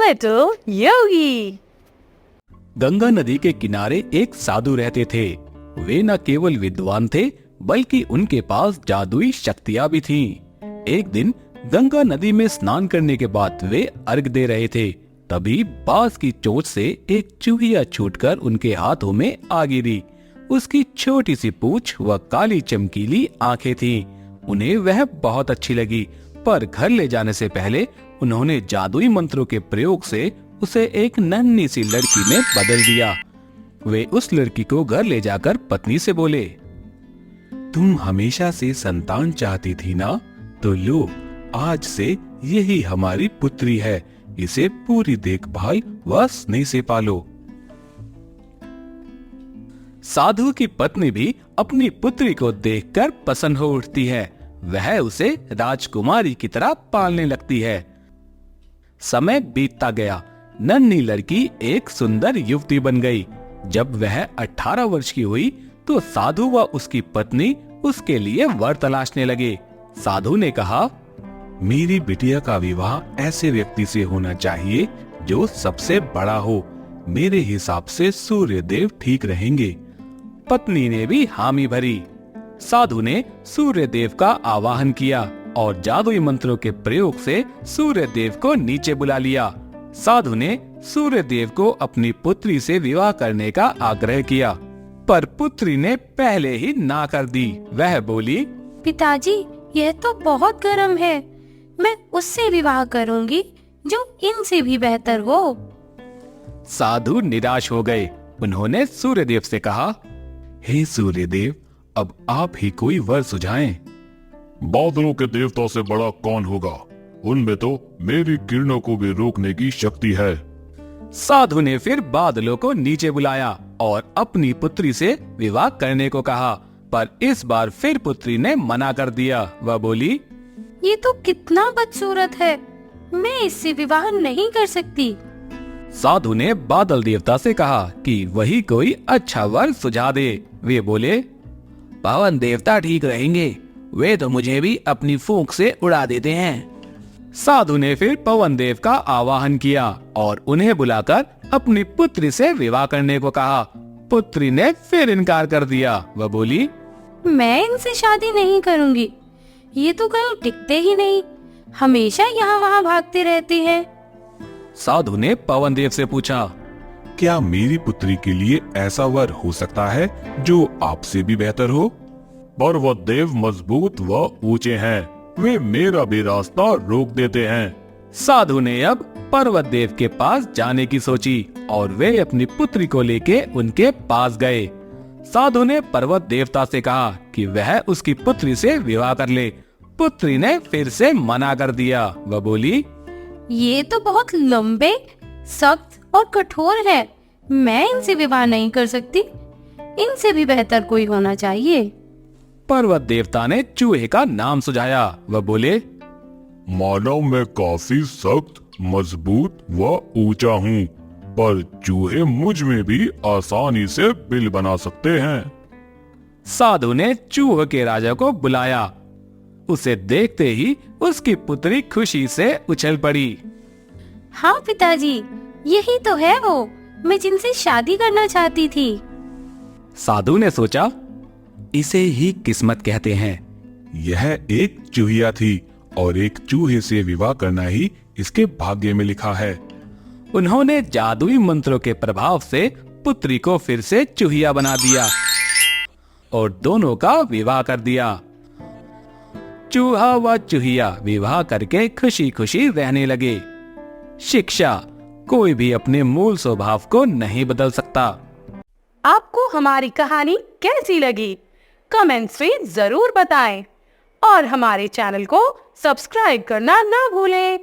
Little योगी। गंगा नदी के किनारे एक साधु रहते थे। वे न केवल विद्वान थे बल्कि उनके पास जादुई शक्तियां भी थीं। एक दिन गंगा नदी में स्नान करने के बाद वे अर्घ दे रहे थे। तभी बांस की चोंच से एक चूहिया छूटकर उनके हाथों में आ गिरी। उसकी छोटी सी पूंछ व काली चमकीली आंखें थीं। उन्हें वह बहुत अच्छी लगी, पर घर ले जाने से पहले उन्होंने जादुई मंत्रों के प्रयोग से उसे एक नन्ही सी लड़की में बदल दिया। वे उस लड़की को घर ले जाकर पत्नी से बोले, तुम हमेशा से संतान चाहती थी ना, तो लो, आज से यही हमारी पुत्री है। इसे पूरी देखभाल व स्नेह से पालो। साधु की पत्नी भी अपनी पुत्री को देखकर पसंद हो उठती है। वह उसे राजकुमारी की तरह पालने लगती है। समय बीतता गया। नन्ही लड़की एक सुंदर युवती बन गई। जब वह 18 वर्ष की हुई तो साधु व उसकी पत्नी उसके लिए वर तलाशने लगे। साधु ने कहा, मेरी बिटिया का विवाह ऐसे व्यक्ति से होना चाहिए जो सबसे बड़ा हो। मेरे हिसाब से सूर्य देव ठीक रहेंगे। पत्नी ने भी हामी भरी। साधु ने सूर्य देव का आवाहन किया और जादुई मंत्रों के प्रयोग से सूर्य देव को नीचे बुला लिया। साधु ने सूर्य देव को अपनी पुत्री से विवाह करने का आग्रह किया, पर पुत्री ने पहले ही ना कर दी। वह बोली, पिताजी, यह तो बहुत गर्म है। मैं उससे विवाह करूंगी जो इनसे भी बेहतर हो। साधु निराश हो गए। उन्होंने सूर्यदेव से कहा, हे सूर्यदेव, अब आप ही कोई वर सुझाएं। बादलों के देवता से बड़ा कौन होगा? उनमें तो मेरी किरणों को भी रोकने की शक्ति है। साधु ने फिर बादलों को नीचे बुलाया और अपनी पुत्री से विवाह करने को कहा, पर इस बार फिर पुत्री ने मना कर दिया। वह बोली, ये तो कितना बदसूरत है। मैं इससे विवाह नहीं कर सकती। साधु ने बादल देवता से कहा कि वही कोई अच्छा वर सुझा दे। वे बोले, पवन देवता ठीक रहेंगे। वे तो मुझे भी अपनी फूंक से उड़ा देते हैं। साधु ने फिर पवन देव का आवाहन किया और उन्हें बुलाकर अपनी पुत्री से विवाह करने को कहा। पुत्री ने फिर इनकार कर दिया। वह बोली, मैं इनसे शादी नहीं करूंगी। ये तो कहीं टिकते ही नहीं, हमेशा यहाँ वहाँ भागते रहते हैं। साधु ने पवन देव से पूछा, क्या मेरी पुत्री के लिए ऐसा वर हो सकता है जो आपसे भी बेहतर हो? पर्वत देव मजबूत व ऊंचे हैं। वे मेरा भी रास्ता रोक देते हैं। साधु ने अब पर्वत देव के पास जाने की सोची और वे अपनी पुत्री को लेके उनके पास गए। साधु ने पर्वत देवता से कहा कि वह उसकी पुत्री से विवाह कर ले। पुत्री ने फिर से मना कर दिया। वह बोली, ये तो बहुत लंबे, सख्त और कठोर है। मैं इनसे विवाह नहीं कर सकती। इनसे भी बेहतर कोई होना चाहिए। पर्वत देवता ने चूहे का नाम सुझाया। वह बोले, मानो मैं काफी सख्त, मजबूत व ऊंचा हूँ, पर चूहे मुझ में भी आसानी से बिल बना सकते हैं। साधु ने चूहे के राजा को बुलाया। उसे देखते ही उसकी पुत्री खुशी से उछल पड़ी। हाँ पिताजी, यही तो है वो मैं जिनसे शादी करना चाहती थी। साधु ने सोचा, इसे ही किस्मत कहते हैं। यह एक चूहिया थी और एक चूहे से विवाह करना ही इसके भाग्य में लिखा है। उन्होंने जादुई मंत्रों के प्रभाव से पुत्री को फिर से चूहिया बना दिया और दोनों का विवाह कर दिया। चूहा व चूहिया विवाह करके खुशी खुशी रहने लगे। शिक्षा, कोई भी अपने मूल स्वभाव को नहीं बदल सकता। आपको हमारी कहानी कैसी लगी? कमेंट्स में जरूर बताएं और हमारे चैनल को सब्सक्राइब करना ना भूलें।